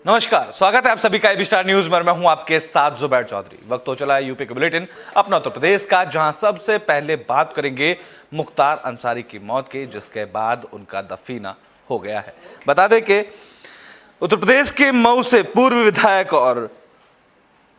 नमस्कार, स्वागत है आप सभी का एबी स्टार न्यूज में। मैं हूं आपके साथ जुबैर चौधरी। वक्त हो चला है यूपी के बुलेटिन अपना उत्तर प्रदेश का, जहां सबसे पहले बात करेंगे मुख्तार अंसारी की मौत की, जिसके बाद उनका दफीना हो गया है। बता दें कि उत्तर प्रदेश के मऊ से पूर्व विधायक और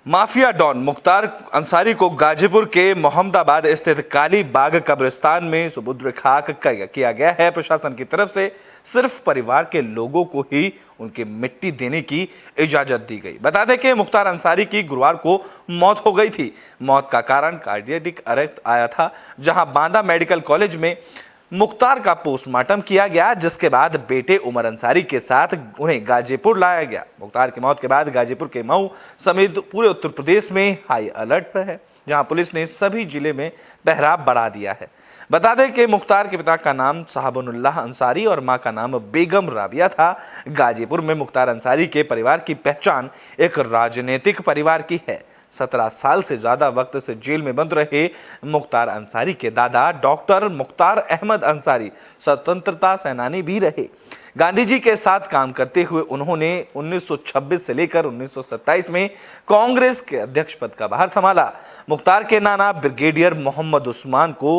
माफिया डॉन मुख्तार अंसारी को गाजीपुर के मोहम्मदाबाद स्थित काली बाग कब्रिस्तान में सुपुर्द खाक किया गया है। प्रशासन की तरफ से सिर्फ परिवार के लोगों को ही उनकी मिट्टी देने की इजाजत दी गई। बता दें कि मुख्तार अंसारी की गुरुवार को मौत हो गई थी। मौत का कारण कार्डियक अरेस्ट आया था, जहां बांदा मेडिकल कॉलेज में मुख्तार का पोस्टमार्टम किया गया, जिसके बाद बेटे उमर अंसारी के साथ उन्हें गाजीपुर लाया गया। मुख्तार की मौत के बाद गाजीपुर के मऊ समेत पूरे उत्तर प्रदेश में हाई अलर्ट पर है, जहां पुलिस ने सभी जिले में पहरा बढ़ा दिया है। बता दें कि मुख्तार के पिता का नाम साहबुल्लाह अंसारी और मां का नाम बेगम राबिया था। गाजीपुर में मुख्तार अंसारी के परिवार की पहचान एक राजनीतिक परिवार की है। 17 साल से ज्यादा वक्त से जेल में बंद रहे मुख्तार अंसारी के दादा डॉक्टर मुख्तार अहमद अंसारी स्वतंत्रता सेनानी भी रहे। गांधी जी के साथ काम करते हुए उन्होंने 1926 से लेकर 1927 में कांग्रेस के अध्यक्ष पद का भार संभाला। मुख्तार के नाना ब्रिगेडियर मोहम्मद उस्मान को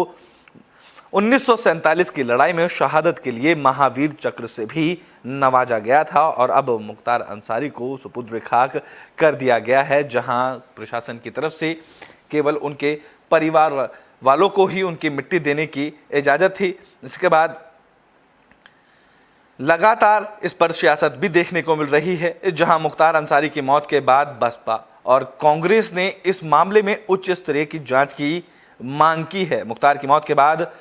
1947 की लड़ाई में शहादत के लिए महावीर चक्र से भी नवाजा गया था और अब मुख्तार अंसारी को सुपुर्द खाक कर दिया गया है, जहां प्रशासन की तरफ से केवल उनके परिवार वालों को ही उनकी मिट्टी देने की इजाजत थी। इसके बाद लगातार इस पर सियासत भी देखने को मिल रही है, जहां मुख्तार अंसारी की मौत के बाद बसपा और कांग्रेस ने इस मामले में उच्च स्तरीय की जांच की मांग की है। मुख्तार की मौत के बाद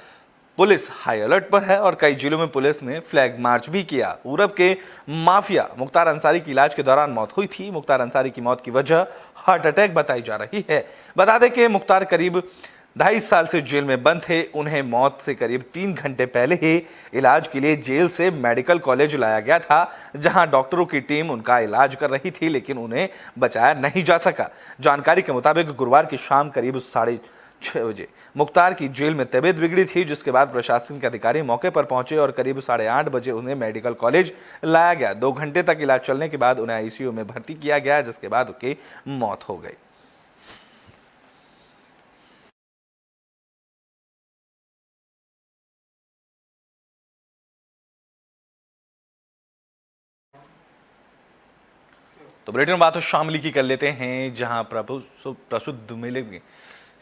पुलिस हाई अलर्ट पर है और कई जिलों में पुलिस ने फ्लैग मार्च भी किया। पूरब के माफिया मुख्तार अंसारी की इलाज के दौरान मौत हुई थी। मुख्तार अंसारी की मौत की वजह हार्ट अटैक बताई जा रही है। बता दें कि मुख्तार करीब 2.5 साल से जेल में बंद थे। उन्हें मौत से करीब 3 घंटे पहले ही इलाज के लिए जेल से मेडिकल कॉलेज लाया गया था, जहां डॉक्टरों की टीम उनका इलाज कर रही थी, लेकिन उन्हें बचाया नहीं जा सका। जानकारी के मुताबिक गुरुवार की शाम करीब 6:30 बजे मुख्तार की जेल में तबीयत बिगड़ी थी, जिसके बाद प्रशासन के अधिकारी मौके पर पहुंचे और करीब 8:30 बजे उन्हें मेडिकल कॉलेज लाया गया। 2 घंटे तक इलाज चलने के बाद उन्हें आईसीयू में भर्ती किया गया, जिसके बाद उनकी मौत हो गई। तो बुलेटिन में बात शामली की कर लेते हैं, जहां प्रसिद्ध मेले में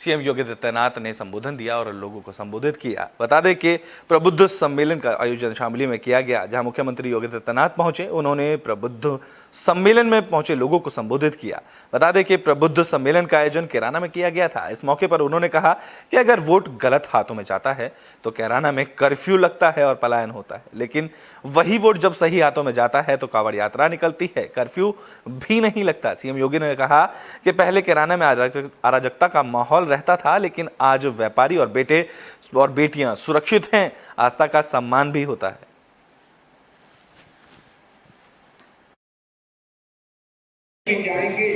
सीएम योगी आदित्यनाथ ने संबोधन दिया और लोगों को संबोधित किया। बता दें कि प्रबुद्ध सम्मेलन का आयोजन शामली में किया गया, जहां मुख्यमंत्री योगी आदित्यनाथ पहुंचे। उन्होंने प्रबुद्ध सम्मेलन में पहुंचे लोगों को संबोधित किया। बता दें कि प्रबुद्ध सम्मेलन का आयोजन कैराना में किया गया था। इस मौके पर उन्होंने कहा कि अगर वोट गलत हाथों में जाता है तो कैराना में कर्फ्यू लगता है और पलायन होता है, लेकिन वही वोट जब सही हाथों में जाता है तो कांवड़ यात्रा निकलती है, कर्फ्यू भी नहीं लगता। सीएम योगी ने कहा कि पहले कैराना में अराजकता का माहौल रहता था, लेकिन आज व्यापारी और बेटे और बेटियां सुरक्षित हैं, आस्था का सम्मान भी होता है। जाएंगे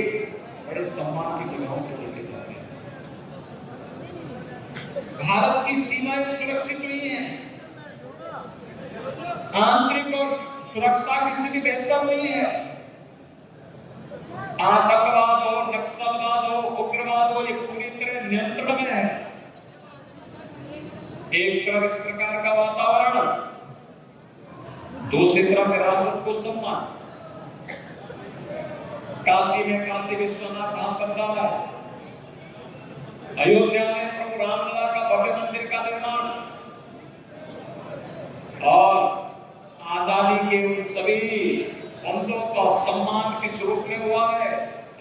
बड़े सम्मान की जगहों पर लेके जाएंगे। भारत की सीमाएं सुरक्षित नहीं है, आंतरिक और सुरक्षा की स्थिति बेहतर नहीं है। आतंकवाद हो, नक्सलवाद हो, उग्रवाद हो, ये पूरी तरह नियंत्रण में है। एक तरफ इस प्रकार का वातावरण, दूसरी तरफ विरासत को सम्मान। काशी में काशी विश्वनाथ धाम बन रहा है, अयोध्या में प्रभु रामलला का भव्य मंदिर का निर्माण और आजादी के उन सभी बंदों का सम्मान किस रूप में हुआ है।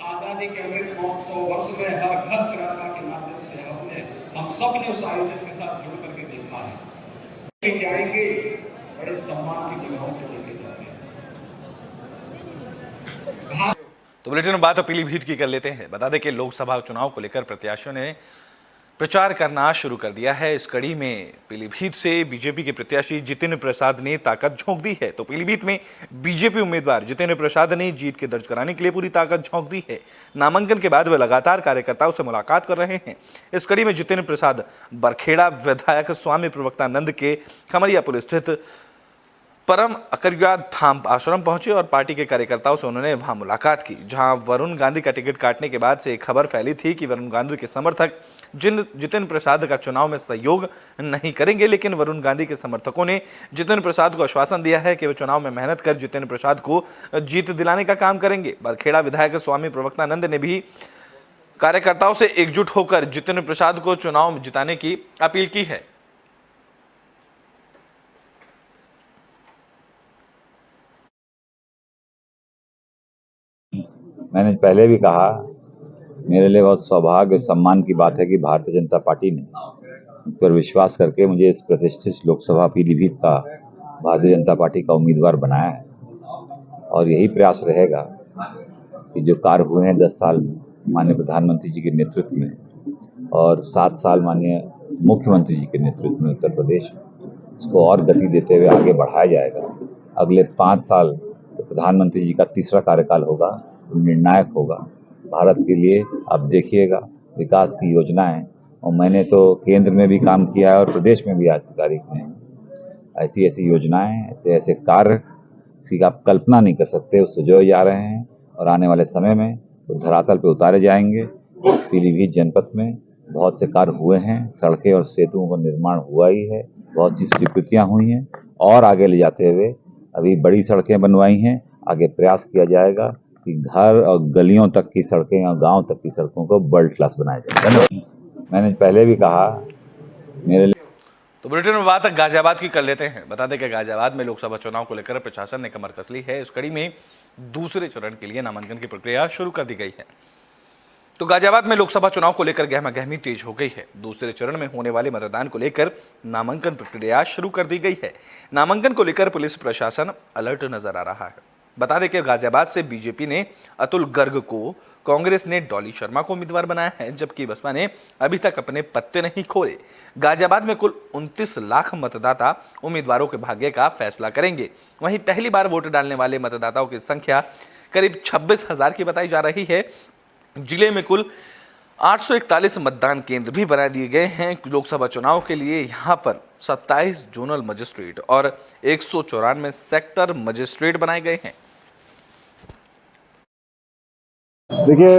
आजादी के अमृत महोत्सव वर्ष में हर घर तिरंगा के माध्यम से हम सब ने उस आयोजन के साथ जुड़ करके देखा है। जाएंगे बड़े सम्मान की जगहों पर लेके जाएंगे। तो बुलेटिन में बात पीलीभीत की कर लेते हैं। बता दें कि लोकसभा चुनाव को लेकर प्रत्याशियों ने प्रचार करना शुरू कर दिया है। इस कड़ी में पीलीभीत से बीजेपी के प्रत्याशी जितेंद्र प्रसाद ने ताकत झोंक दी है। तो पीलीभीत में बीजेपी उम्मीदवार जितेंद्र प्रसाद ने जीत के दर्ज कराने के लिए पूरी ताकत झोंक दी है। नामांकन के बाद वे लगातार कार्यकर्ताओं से मुलाकात कर रहे हैं। इस कड़ी में जितेंद्र प्रसाद बरखेड़ा विधायक स्वामी प्रवक्तानंद के खमरिया पुल स्थित परम अकरया धाम आश्रम पहुंचे और पार्टी के कार्यकर्ताओं से उन्होंने वहां मुलाकात की, जहां वरुण गांधी का टिकट काटने के बाद से एक खबर फैली थी कि वरुण गांधी के समर्थक जितिन प्रसाद का चुनाव में सहयोग नहीं करेंगे। लेकिन वरुण गांधी के समर्थकों ने जितिन प्रसाद को आश्वासन दिया है कि वे चुनाव में मेहनत कर जितिन प्रसाद को जीत दिलाने का काम करेंगे। बरखेड़ा विधायक स्वामी प्रवक्तानंद ने भी कार्यकर्ताओं से एकजुट होकर जितिन प्रसाद को चुनाव में जिताने की अपील की है। मैंने पहले भी कहा, मेरे लिए बहुत सौभाग्य और सम्मान की बात है कि भारतीय जनता पार्टी ने मुझ पर विश्वास करके मुझे इस प्रतिष्ठित लोकसभा पीलीभीत का भारतीय जनता पार्टी का उम्मीदवार बनाया है। और यही प्रयास रहेगा कि जो कार्य हुए हैं 10 साल में माननीय प्रधानमंत्री जी के नेतृत्व में और 7 साल माननीय मुख्यमंत्री जी के नेतृत्व में उत्तर प्रदेश में, इसको और गति देते हुए आगे बढ़ाया जाएगा। अगले 5 साल तो प्रधानमंत्री जी का तीसरा कार्यकाल होगा, निर्णायक होगा भारत के लिए। अब देखिएगा विकास की योजनाएं, और मैंने तो केंद्र में भी काम किया है और प्रदेश में भी आज की तारीख में ऐसी ऐसी योजनाएं, ऐसे ऐसे कार्य की आप कल्पना नहीं कर सकते, वो सुझाए जा रहे हैं और आने वाले समय में वो धरातल पे उतारे जाएंगे। पीलीभीत जनपद में बहुत से कार्य हुए हैं, सड़कें और सेतुओं का निर्माण हुआ ही है, बहुत सी स्वीकृतियां हुई हैं और आगे ले जाते हुए अभी बड़ी सड़कें बनवाई हैं। आगे प्रयास किया जाएगा कि घर और गलियों तक की सड़कें और गांव तक की सड़कों को वर्ल्ड क्लास बनाया जाए। मैंने पहले भी कहा, मेरे तो बुलेटिन में बात गाजियाबाद की कर लेते हैं। बता दें कि गाजियाबाद में लोकसभा चुनाव को लेकर प्रशासन ने कमर कस ली है। इस कड़ी में दूसरे चरण के लिए नामांकन की प्रक्रिया शुरू कर दी गई है। तो गाजियाबाद में लोकसभा चुनाव को लेकर गहमागहमी तेज हो गई है। दूसरे चरण में होने वाले मतदान को लेकर नामांकन प्रक्रिया शुरू कर दी गई है। नामांकन को लेकर पुलिस प्रशासन अलर्ट नजर आ रहा है। बता दें कि गाजियाबाद से बीजेपी ने अतुल गर्ग को, कांग्रेस ने डॉली शर्मा को उम्मीदवार बनाया है, जबकि बसपा ने अभी तक अपने पत्ते नहीं खोले। गाजियाबाद में कुल 29 लाख मतदाता उम्मीदवारों के भाग्य का फैसला करेंगे। वहीं पहली बार वोट डालने वाले मतदाताओं की संख्या करीब 26,000 की बताई जा रही है। जिले में कुल 841 मतदान केंद्र भी बना दिए गए हैं लोकसभा चुनाव के लिए। यहाँ पर 27 जोनल मजिस्ट्रेट और 194 सेक्टर मजिस्ट्रेट बनाए गए हैं। देखिए,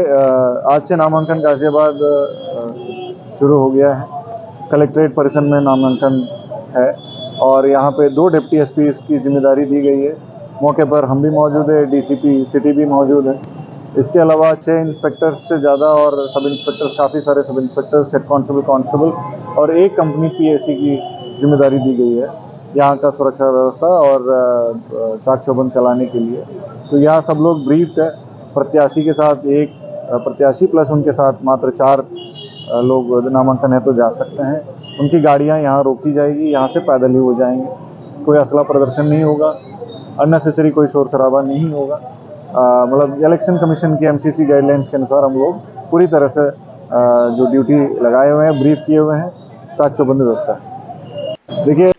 आज से नामांकन गाजियाबाद शुरू हो गया है। कलेक्ट्रेट परिसर में नामांकन है और यहाँ पे 2 डिप्टी एसपी की जिम्मेदारी दी गई है। मौके पर हम भी मौजूद है, डीसीपी सिटी भी मौजूद है। इसके अलावा 6 इंस्पेक्टर्स से ज़्यादा और सब इंस्पेक्टर्स, काफ़ी सारे सब इंस्पेक्टर्स, हेड कांस्टेबल और एक कंपनी पीएसी की जिम्मेदारी दी गई है यहाँ का सुरक्षा व्यवस्था और चाक चौबंद चलाने के लिए। तो यहाँ सब लोग ब्रीफ्ड है। प्रत्याशी के साथ एक प्रत्याशी प्लस उनके साथ मात्र 4 लोग नामांकन है तो जा सकते हैं। उनकी गाड़ियाँ यहाँ रोकी जाएगी, यहाँ से पैदल ही हो जाएंगे। कोई असला प्रदर्शन नहीं होगा, अननेसेसरी कोई शोर शराबा नहीं होगा। मतलब इलेक्शन कमीशन की एमसीसी गाइडलाइंस के अनुसार हम लोग पूरी तरह से जो ड्यूटी लगाए हुए हैं, ब्रीफ किए हुए हैं, चाक चौबंद व्यवस्था है। देखिए,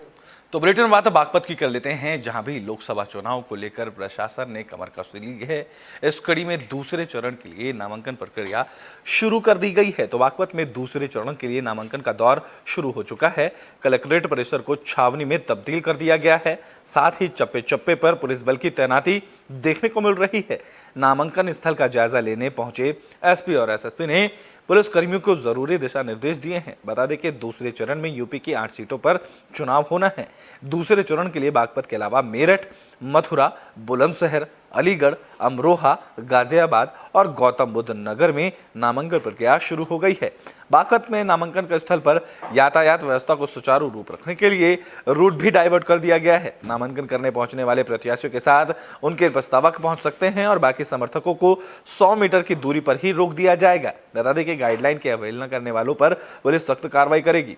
तो बुलेटिन में बात बागपत की कर लेते हैं, जहां भी लोकसभा चुनाव को लेकर प्रशासन ने कमर कस ली है। इस कड़ी में दूसरे चरण के लिए नामांकन प्रक्रिया शुरू कर दी गई है। तो बागपत में दूसरे चरण के लिए नामांकन का दौर शुरू हो चुका है। कलेक्ट्रेट परिसर को छावनी में तब्दील कर दिया गया है। साथ ही चप्पे चप्पे पर पुलिस बल की तैनाती देखने को मिल रही है। नामांकन स्थल का जायजा लेने पहुंचे एसपी और एसएसपी ने पुलिस कर्मियों को जरूरी दिशा निर्देश दिए हैं। बता दें कि दूसरे चरण में यूपी की 8 सीटों पर चुनाव होना है। दूसरे चरण के लिए बागपत के अलावा मेरठ, मथुरा, बुलंदशहर, अलीगढ़, अमरोहा, गाजियाबाद और गौतम बुद्ध नगर में नामांकन प्रक्रिया शुरू हो गई है। बागपत में नामांकन के स्थल पर यातायात व्यवस्था को सुचारू रूप रखने के लिए रूट भी डाइवर्ट कर दिया गया है। नामांकन करने पहुंचने वाले प्रत्याशियों के साथ उनके प्रस्तावक पहुंच सकते हैं और बाकी समर्थकों को 100 मीटर की दूरी पर ही रोक दिया जाएगा। बता दें कि गाइडलाइन की अवहेलना करने वालों पर पुलिस सख्त कार्रवाई करेगी।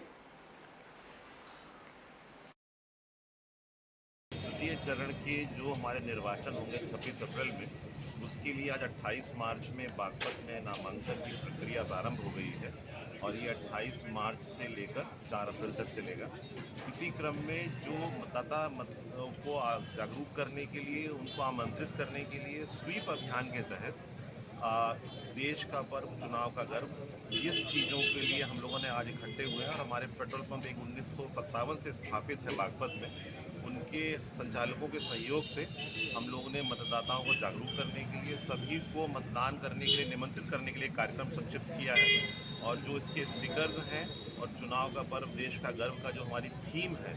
द्वितीय चरण के जो हमारे निर्वाचन होंगे 26 अप्रैल में, उसके लिए आज 28 मार्च में बागपत में नामांकन की प्रक्रिया प्रारंभ हो गई है और ये 28 मार्च से लेकर 4 अप्रैल तक चलेगा। इसी क्रम में जो मतदाता को जागरूक करने के लिए, उनको आमंत्रित करने के लिए स्वीप अभियान के तहत देश का पर्व, चुनाव का गर्व, इस चीज़ों के लिए हम लोगों ने आज इकट्ठे हुए हैं और हमारे पेट्रोल पंप एक 1957 से स्थापित है बागपत में। उनके संचालकों के सहयोग से हम लोगों ने मतदाताओं को जागरूक करने के लिए, सभी को मतदान करने के लिए निमंत्रित करने के लिए कार्यक्रम संक्षिप्त किया है। और जो इसके स्टिकर्स हैं और चुनाव का पर्व देश का गर्व का जो हमारी थीम है,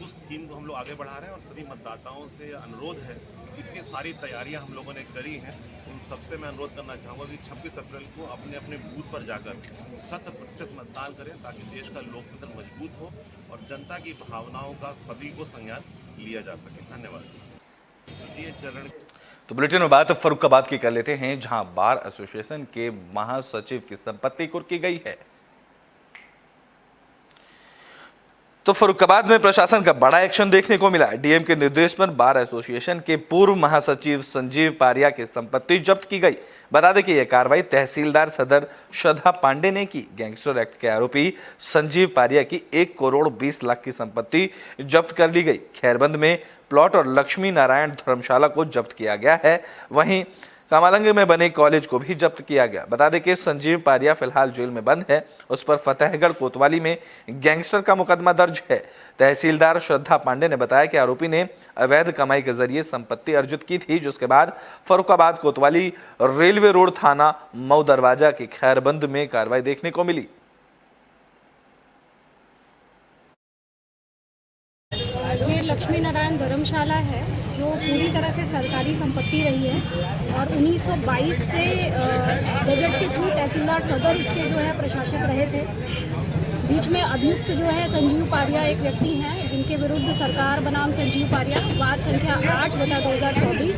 उस थीम को हम लोग आगे बढ़ा रहे हैं। और सभी मतदाताओं से अनुरोध है, इतनी सारी तैयारियां हम लोगों ने करी हैं, उन सबसे मैं अनुरोध करना चाहूँगा कि 26 अप्रैल को अपने अपने बूथ पर जाकर 100% मतदान करें, ताकि देश का लोकतंत्र मजबूत हो और जनता की भावनाओं का सभी को संज्ञान लिया जा सके। धन्यवाद। ये चरण तो बुलेटिन में बात फर्रुखाबाद की कर लेते हैं, जहां बार एसोसिएशन के महासचिव की संपत्ति कुर्की गई है। तो फर्रुखाबाद में प्रशासन का बड़ा एक्शन देखने को मिला। डीएम के निर्देश पर बार एसोसिएशन के पूर्व महासचिव संजीव पारिया की संपत्ति जब्त की गई। बता दें कि यह कार्रवाई तहसीलदार सदर श्रद्धा पांडे ने की। गैंगस्टर एक्ट के आरोपी संजीव पारिया की 1 करोड़ 20 लाख की संपत्ति जब्त कर ली गई। खैरबंद में प्लॉट और लक्ष्मी नारायण धर्मशाला को जब्त किया गया है। वहीं कामालंग में बने कॉलेज को भी जब्त किया गया। बता दें कि संजीव पारिया फिलहाल जेल में बंद है। उस पर फतेहगढ़ कोतवाली में गैंगस्टर का मुकदमा दर्ज है। तहसीलदार श्रद्धा पांडे ने बताया कि आरोपी ने अवैध कमाई के जरिए संपत्ति अर्जित की थी, जिसके बाद फर्रुखाबाद कोतवाली रेलवे रोड थाना मऊ दरवाजा के खैरबंद में कार्रवाई देखने को मिली। ये लक्ष्मी नारायण धर्मशाला है, जो पूरी तरह से सरकारी संपत्ति रही है और 1922 से गजट के थ्रू तहसीलदार सदर इसके जो है प्रशासक रहे थे। बीच में अभियुक्त जो है संजीव पारिया एक व्यक्ति हैं, जिनके विरुद्ध सरकार बनाम संजीव पारिया वाद संख्या 8/2024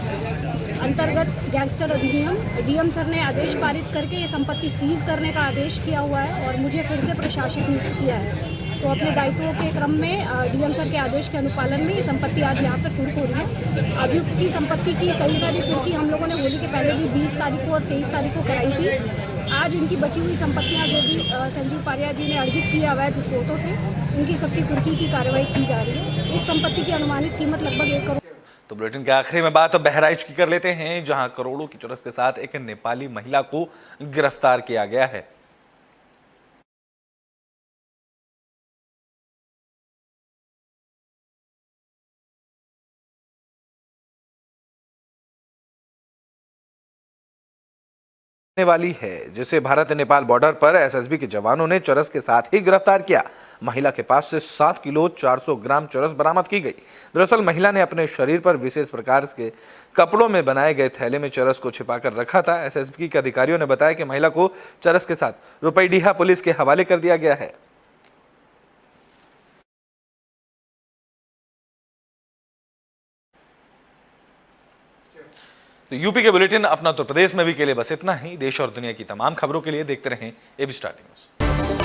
अंतर्गत गैंगस्टर अधिनियम डीएम सर ने आदेश पारित करके ये संपत्ति सीज करने का आदेश किया हुआ है और मुझे फिर से प्रशासक नियुक्त किया है। तो अपने दायित्वों के क्रम में डीएम सर के आदेश के अनुपालन में ये संपत्ति आज यहाँ पर कुर्क हो रही है। अभियुक्त की संपत्ति की कई सारी कुर्की हम लोगों ने होली के पहले भी 20 तारीख को और 23 तारीख को कराई थी। आज इनकी बची हुई संपत्तियाँ जो भी संजीव पारिया जी ने अर्जित की अवैध स्रोतों से, उनकी सबकी कुर्की की कार्रवाई की जा रही है। इस संपत्ति की अनुमानित कीमत लगभग 1 करोड़। तो बुलेटिन के आखिरी में बात बहराइच की कर लेते हैं, जहां करोड़ों की चुरस के साथ एक नेपाली महिला को गिरफ्तार किया गया है। वाली है, जिसे भारत नेपाल बॉर्डर पर एसएसबी के जवानों ने चरस के साथ ही गिरफ्तार किया। महिला के पास से 7 किलो 400 ग्राम चरस बरामद की गई। दरअसल महिला ने अपने शरीर पर विशेष प्रकार के कपड़ों में बनाए गए थैले में चरस को छिपाकर रखा था। एसएसबी के अधिकारियों ने बताया कि महिला को चरस के साथ रुपईडीहा पुलिस के हवाले कर दिया गया है। तो यूपी के बुलेटिन अपना उत्तर प्रदेश में भी के लिए बस इतना ही। देश और दुनिया की तमाम खबरों के लिए देखते रहें एबी स्टार न्यूज।